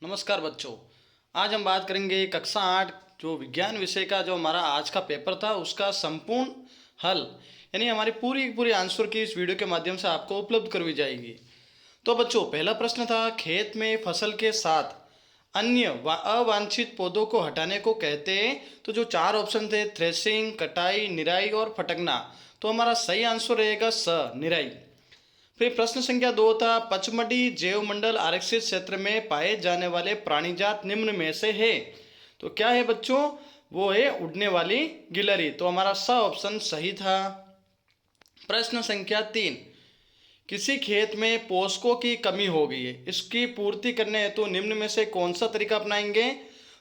नमस्कार बच्चों। आज हम बात करेंगे कक्षा 8 जो विज्ञान विषय का जो हमारा आज का पेपर था उसका संपूर्ण हल यानी हमारी पूरी पूरी आंसर की इस वीडियो के माध्यम से आपको उपलब्ध करवाई जाएगी। तो बच्चों पहला प्रश्न था, खेत में फसल के साथ अन्य अवांछित पौधों को हटाने को कहते हैं। तो जो चार ऑप्शन थे, थ्रेसिंग, कटाई, निराई और फटकना, तो हमारा सही आंसर रहेगा स, निराई। फिर प्रश्न संख्या 2 था, पचमढ़ी जैवमंडल आरक्षित क्षेत्र में पाए जाने वाले प्राणीजात निम्न में से है। तो क्या है बच्चों? वो है उड़ने वाली गिलहरी। तो हमारा स ऑप्शन सही था। प्रश्न संख्या 3, किसी खेत में पोषकों की कमी हो गई है, इसकी पूर्ति करने हेतु तो निम्न में से कौन सा तरीका अपनाएंगे?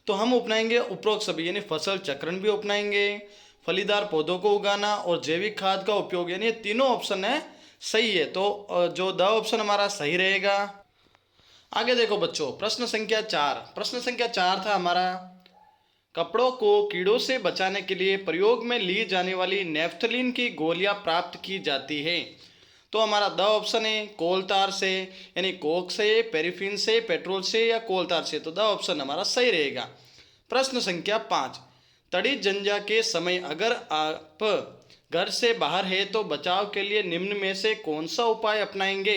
तो हम अपनाएंगे उपरोक्त सभी, यानी फसल चक्रण भी अपनाएंगे, फलीदार पौधों को उगाना और जैविक खाद का उपयोग, यानी ये तीनों ऑप्शन है सही है। तो जो द ऑप्शन हमारा सही रहेगा। आगे देखो बच्चों, प्रश्न संख्या 4। प्रश्न संख्या 4 था हमारा, कपड़ों को कीड़ों से बचाने के लिए प्रयोग में ली जाने वाली नेफ्थलीन की गोलियां प्राप्त की जाती है। तो हमारा द ऑप्शन है कोल तार से, यानी कोक से, पेरिफिन से, पेट्रोल से या कोल तार से। तो द ऑप्शन हमारा सही रहेगा। प्रश्न संख्या 5, तड़ी जंजा के समय अगर आप घर से बाहर है तो बचाव के लिए निम्न में से कौन सा उपाय अपनाएंगे?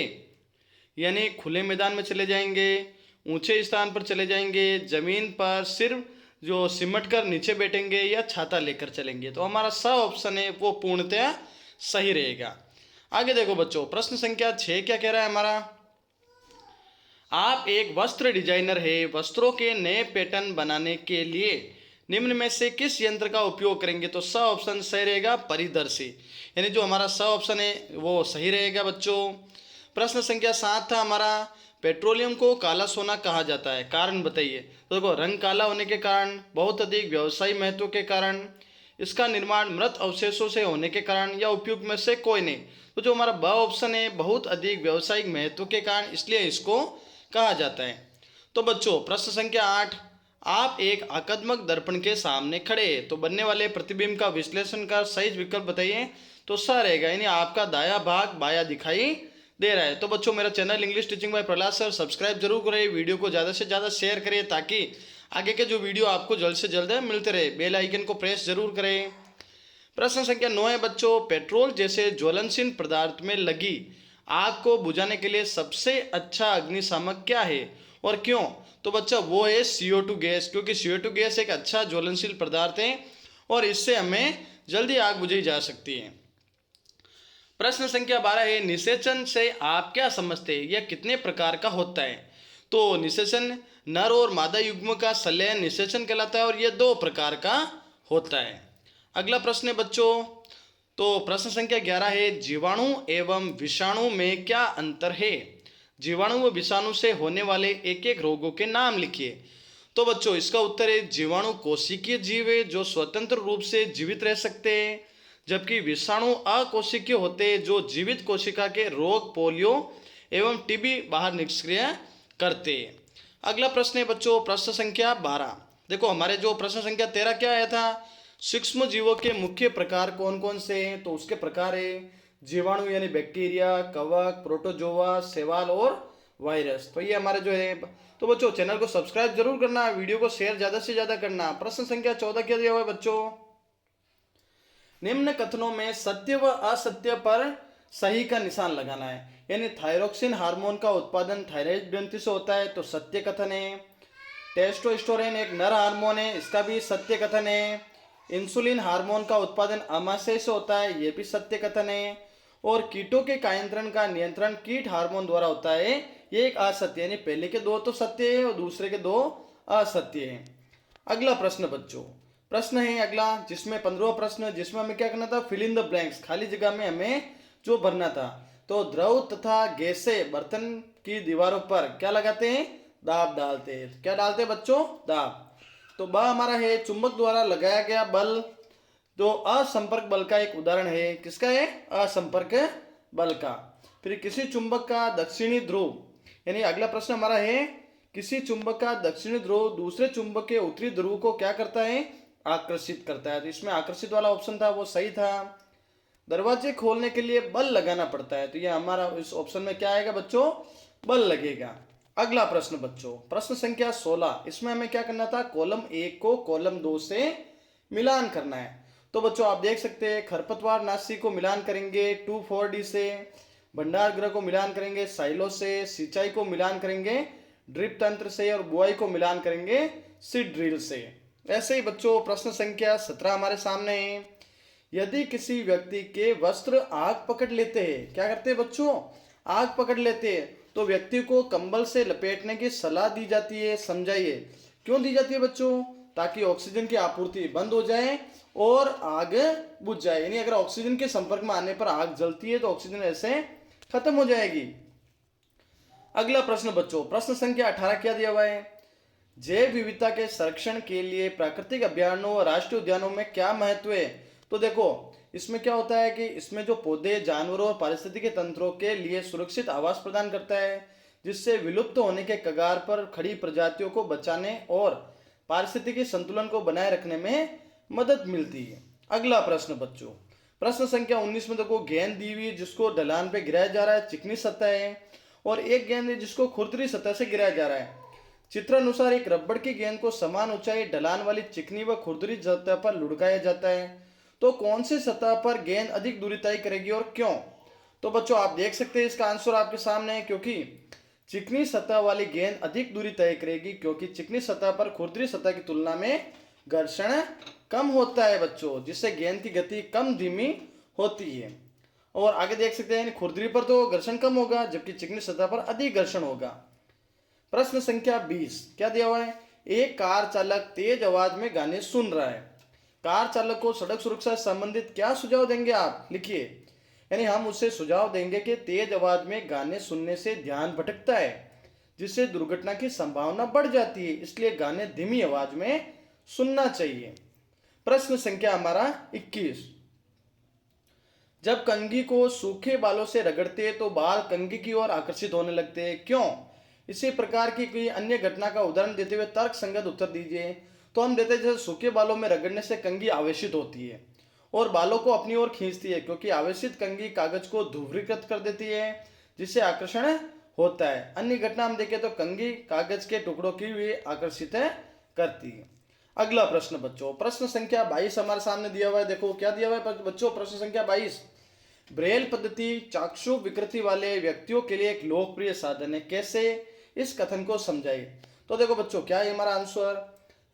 यानी खुले मैदान में चले जाएंगे, ऊंचे स्थान पर चले जाएंगे, जमीन पर सिर्फ जो सिमट कर नीचे बैठेंगे या छाता लेकर चलेंगे। तो हमारा स ऑप्शन है वो पूर्णतः सही रहेगा। आगे देखो बच्चों, प्रश्न संख्या 6 क्या कह रहा है हमारा, आप एक वस्त्र डिजाइनर है, वस्त्रों के नए पैटर्न बनाने के लिए निम्न में से किस यंत्र का उपयोग करेंगे? तो स ऑप्शन सही रहेगा, परिदर्शी, यानी जो हमारा स ऑप्शन है वो सही रहेगा बच्चों। प्रश्न संख्या 7 था हमारा, पेट्रोलियम को काला सोना कहा जाता है, कारण बताइए। तो देखो, रंग काला होने के कारण, बहुत अधिक व्यवसायी महत्व के कारण, इसका निर्माण मृत अवशेषों से होने के कारण या उपयुक्त में से कोई नहीं। तो जो हमारा ब ऑप्शन है, बहुत अधिक व्यवसायिक महत्व के कारण, इसलिए इसको कहा जाता है। तो बच्चों प्रश्न संख्या 8, आप एक आकस्मक दर्पण के सामने खड़े हैं, तो बनने वाले प्रतिबिंब का विश्लेषण कर सही विकल्प बताइए। तो स रहेगा, यानी आपका दाया भाग बाया दिखाई दे रहा है। तो बच्चों मेरा channel English teaching bye Prahlad sir subscribe जरूर करें, वीडियो को ज़्यादा से ज़्यादा शेयर करें ताकि आगे के जो वीडियो आपको जल्द से जल्द मिलते रहे। बेल आइकन को प्रेस जरूर करें। प्रश्न संख्या 9 है बच्चों, पेट्रोल जैसे ज्वलनशील पदार्थ में लगी आग को बुझाने के लिए सबसे अच्छा अग्निशामक क्या है और क्यों? तो बच्चा वो है CO2 गैस, क्योंकि CO2 गैस एक अच्छा ज्वलनशील पदार्थ है और इससे हमें जल्दी आग बुझाई जा सकती है। प्रश्न संख्या 12 है, निषेचन से आप क्या समझते हैं, यह कितने प्रकार का होता है? तो निषेचन नर और मादा युग्म का संलयन निषेचन कहलाता है और यह 2 प्रकार का होता है। अगला प्रश्न है बच्चों, तो प्रश्न संख्या 11 है, जीवाणु एवं विषाणु में क्या अंतर है? जीवाणु व विषाणु से होने वाले एक एक रोगों के नाम लिखिए। तो बच्चों इसका उत्तर है, जीवाणु कोशिकीय जीव है जो स्वतंत्र रूप से जीवित रह सकते हैं, जबकि विषाणु अकोशिकीय होते हैं जो जीवित कोशिका के रोग, पोलियो एवं टीबी बाहर निष्क्रिय करते हैं। अगला प्रश्न है बच्चों, प्रश्न संख्या 12। देखो हमारे जो प्रश्न संख्या 13 क्या आया था, सूक्ष्म जीवों के मुख्य प्रकार कौन कौन से हैं? तो उसके प्रकार है जीवाणु यानी बैक्टीरिया, कवक, प्रोटोजोआ, शैवाल और वायरस। तो ये हमारे जो है। तो बच्चों चैनल को सब्सक्राइब जरूर करना, वीडियो को शेयर ज्यादा से ज्यादा करना। प्रश्न संख्या 14 क्या दिया हुआ है बच्चों, निम्न कथनों में सत्य व असत्य पर सही का निशान लगाना है। यानी थायरोक्सिन हार्मोन का उत्पादन थायराइड ग्रंथि से होता है, तो सत्य कथन है। टेस्टोस्टेरोन एक नर हार्मोन है, इसका भी सत्य कथन है। इंसुलिन हार्मोन का उत्पादन अमाशय से होता है, यह भी सत्य कथन है। और कीटों के कायंत्रण का नियंत्रण कीट हार्मोन द्वारा होता है, ये एक असत्य, यानी पहले के 2 तो सत्य है और दूसरे के 2 असत्य है। अगला प्रश्न बच्चों, प्रश्न है अगला जिसमें 15वां प्रश्न, जिसमें हमें क्या करना था, फिल इन द ब्लैंक्स, खाली जगह में हमें जो भरना था। तो द्रव तथा गैस से बर्तन की दीवारों पर क्या लगाते हैं, दाब डालते हैं। क्या डालते हैं बच्चों, दाब। तो ब हमारा है चुंबक द्वारा लगाया गया बल, जो असंपर्क बल का एक उदाहरण है। किसका है, असंपर्क बल का। फिर किसी चुंबक का दक्षिणी ध्रुव, यानी अगला प्रश्न हमारा है, किसी चुंबक का दक्षिणी ध्रुव दूसरे चुंबक के उत्तरी ध्रुव को क्या करता है, आकर्षित करता है। तो इसमें आकर्षित वाला ऑप्शन था वो सही था। दरवाजे खोलने के लिए बल लगाना पड़ता है, तो ये हमारा इस ऑप्शन में क्या आएगा बच्चों, बल लगेगा। अगला प्रश्न बच्चों, प्रश्न संख्या 16, इसमें हमें क्या करना था, कॉलम 1 को कॉलम 2 से मिलान करना है। तो बच्चों आप देख सकते हैं, खरपतवार नाशी को मिलान करेंगे 2,4-D से, भंडार गृह को मिलान करेंगे साइलो से, सिंचाई को मिलान करेंगे ड्रिप तंत्र से, और बुआई को मिलान करेंगे सीड ड्रिल से। ऐसे ही बच्चों प्रश्न संख्या 17 हमारे सामने है। यदि किसी व्यक्ति के वस्त्र आग पकड़ लेते हैं, क्या करते हैं बच्चों, आग पकड़ लेते हैं, तो व्यक्ति को कंबल से लपेटने की सलाह दी जाती है। समझाइए क्यों दी जाती है बच्चों, ताकि ऑक्सीजन की आपूर्ति बंद हो जाए और आग बुझ जाए। यानी अगर ऑक्सीजन के संपर्क में आने पर आग जलती है तो ऑक्सीजन ऐसे खत्म हो जाएगी। अगला प्रश्न बच्चों, प्रश्न संख्या 18 क्या दिया हुआ है, जैव विविधता के संरक्षण के लिए प्राकृतिक अभ्यारण्यों और राष्ट्रीय उद्यानों में क्या महत्व है। तो देखो इसमें क्या होता है कि इसमें जो पौधे, जानवरों और पारिस्थितिक तंत्रों के लिए सुरक्षित आवास प्रदान करता है, जिससे विलुप्त होने के कगार पर खड़ी प्रजातियों को बचाने और पारिस्थितिक संतुलन को बनाए रखने में मदद मिलती है। अगला प्रश्न बच्चों, प्रश्न संख्या 19 में देखो, गेंद दी हुई जिसको ढलान पे गिराया जा रहा है, चिकनी सतह है, और एक गेंद है जिसको खुरदरी सतह से गिराया जा रहा है। चित्रानुसार एक रबड़ की गेंद को समान ऊंचाई ढलान वाली चिकनी व खुरदरी सतह पर लुढ़काया जाता है, तो कौन सी सतह पर गेंद अधिक दूरी तय करेगी और क्यों। तो बच्चों आप देख सकते हैं इसका आंसर आपके सामने है, क्योंकि चिकनी सतह वाली गेंद अधिक दूरी तय करेगी, क्योंकि चिकनी सतह पर खुरदरी सतह की तुलना में घर्षण कम होता है बच्चों, जिससे गेंद की गति कम धीमी होती है। और आगे देख सकते हैं खुरदरी पर तो घर्षण कम होगा, जबकि चिकनी सतह पर अधिक घर्षण होगा। प्रश्न संख्या 20 क्या दिया हुआ है, एक कार चालक तेज आवाज में गाने सुन रहा है, कार चालक को सड़क सुरक्षा से संबंधित क्या सुझाव देंगे आप, लिखिए। यानी हम उससे सुझाव देंगे कि तेज आवाज में गाने सुनने से ध्यान भटकता है, जिससे दुर्घटना की संभावना बढ़ जाती है, इसलिए गाने धीमी आवाज में सुनना चाहिए। प्रश्न संख्या हमारा 21, जब कंघी को सूखे बालों से रगड़ते हैं तो बाल कंघी की ओर आकर्षित होने लगते हैं, क्यों। इसी प्रकार की कोई अन्य घटना का उदाहरण देते हुए तर्क संगत उत्तर दीजिए। तो हम देते हैं जैसे सूखे बालों में रगड़ने से कंघी आवेशित होती है और बालों को अपनी ओर खींचती है, क्योंकि आवेशित कंघी कागज को ध्रुवीकृत कर देती है, जिससे आकर्षण होता है। अन्य घटना हम देखें तो कंघी कागज के टुकड़ों की भी आकर्षित करती है। अगला प्रश्न बच्चों, प्रश्न संख्या 22 हमारे सामने दिया हुआ है। देखो क्या दिया हुआ है बच्चों, प्रश्न संख्या 22, ब्रेल पद्धति चाक्षु विकृति वाले व्यक्तियों के लिए एक लोकप्रिय साधन है, कैसे, इस कथन को समझाइए। तो देखो बच्चों क्या है हमारा आंसर,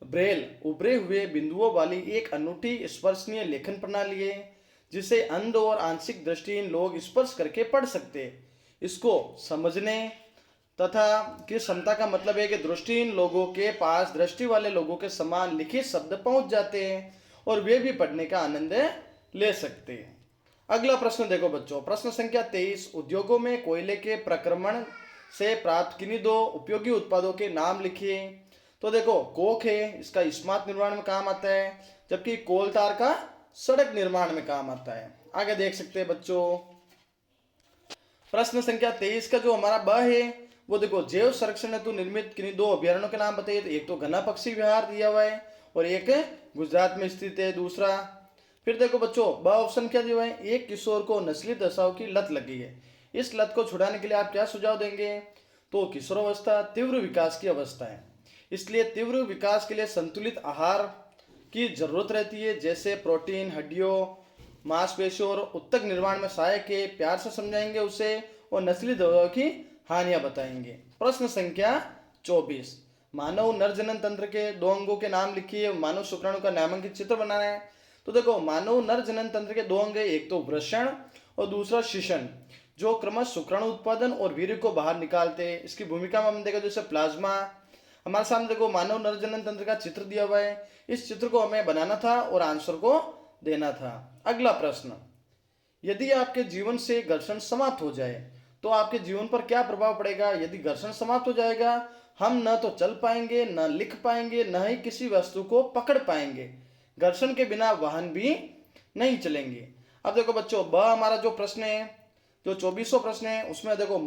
ब्रेल उभरे हुए बिंदुओं वाली एक अनूठी स्पर्शनीय लेखन प्रणाली है, जिसे अंध और आंशिक दृष्टिहीन लोग स्पर्श करके पढ़ सकते हैं। इसको समझने तथा की क्षमता का मतलब है कि दृष्टिहीन लोगों के पास दृष्टि वाले लोगों के समान लिखित शब्द पहुंच जाते हैं और वे भी पढ़ने का आनंद ले सकते हैं। अगला प्रश्न देखो बच्चों, प्रश्न संख्या 23, उद्योगों में कोयले के प्रक्रमण से प्राप्त किन्हीं दो उपयोगी उत्पादों के नाम लिखिए। तो देखो कोक है, इसका इस्पात निर्माण में काम आता है, जबकि कोलतार का सड़क निर्माण में काम आता है। आगे देख सकते हैं बच्चों, प्रश्न संख्या 23 का जो हमारा ब है वो देखो, जैव संरक्षण हेतु निर्मित किन्हीं दो अभ्यारण्यों के नाम बताइए। तो एक तो घना पक्षी विहार दिया हुआ है और एक गुजरात में स्थित है दूसरा। फिर देखो बच्चों ब ऑप्शन क्या दिया हुआ है, एक किशोर को नस्ली दशाओं की लत लगी है, इस लत को छुड़ाने के लिए आप क्या सुझाव देंगे। तो किशोरावस्था तीव्र विकास की अवस्था है, इसलिए तीव्र विकास के लिए संतुलित आहार की जरूरत रहती है, जैसे प्रोटीन, हड्डियों, मांसपेशियों और उत्तक निर्माण में सहायक है। प्यार से समझाएंगे उसे और नस्ली दवाओं की हानियां बताएंगे। प्रश्न संख्या 24, मानव नर जनन तंत्र के दो अंगों के नाम लिखिए। मानव शुक्राणु का नामांकित चित्र बनाना है। तो देखो मानव नर जनन तंत्र के दो अंग है, एक तो वृषण और दूसरा शिशन, जो क्रमश शुक्राणु उत्पादन और वीर्य को बाहर निकालते हैं। इसकी भूमिका में हम देखो जैसे प्लाज्मा। हमारे सामने देखो मानव नर जनन तंत्र का चित्र दिया हुआ है, इस चित्र को हमें बनाना था और आंसर को देना था। अगला प्रश्न, यदि आपके जीवन से घर्षण समाप्त हो जाए तो आपके जीवन पर क्या प्रभाव पड़ेगा। यदि घर्षण समाप्त हो जाएगा, हम न तो चल पाएंगे, न लिख पाएंगे, न ही किसी वस्तु को पकड़ पाएंगे। घर्षण के बिना वाहन भी नहीं चलेंगे। अब देखो बच्चों ब हमारा जो प्रश्न है, जो 24वां प्रश्न है, उसमें देखो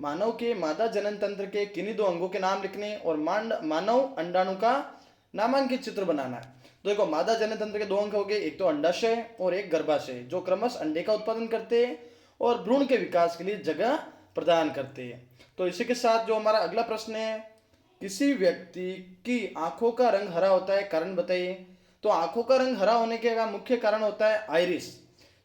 मानव के मादा जनन तंत्र के किन्हीं दो अंगों के नाम लिखने और मानव अंडाणु का नामांकित चित्र बनाना है। तो देखो मादा जनन तंत्र के दो अंग हो गए, एक तो अंडाशय और एक गर्भाशय, जो क्रमश अंडे का उत्पादन करते हैं और भ्रूण के विकास के लिए जगह प्रदान करते हैं। तो इसी के साथ जो हमारा अगला प्रश्न है, किसी व्यक्ति की आंखों का रंग हरा होता है, कारण बताइए। तो आंखों का रंग हरा होने का मुख्य कारण होता है आइरिस,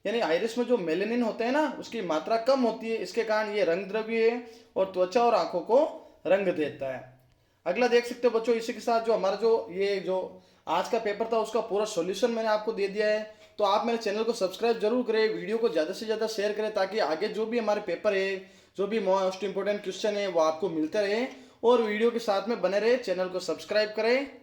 यानी आइरिस में जो मेलेनिन होते हैं ना उसकी मात्रा कम होती है, इसके कारण ये रंग द्रव्य है और त्वचा और आंखों को रंग देता है। अगला देख सकते हो बच्चों, इसी के साथ जो हमारा जो आज का पेपर था उसका पूरा सॉल्यूशन मैंने आपको दे दिया है। तो आप मेरे चैनल को सब्सक्राइब जरूर करें, वीडियो को ज़्यादा से ज़्यादा शेयर करें, ताकि आगे जो भी हमारे पेपर है, जो भी मोस्ट इंपोर्टेंट क्वेश्चन है वो आपको मिलते रहे और वीडियो के साथ में बने रहे। चैनल को सब्सक्राइब करें।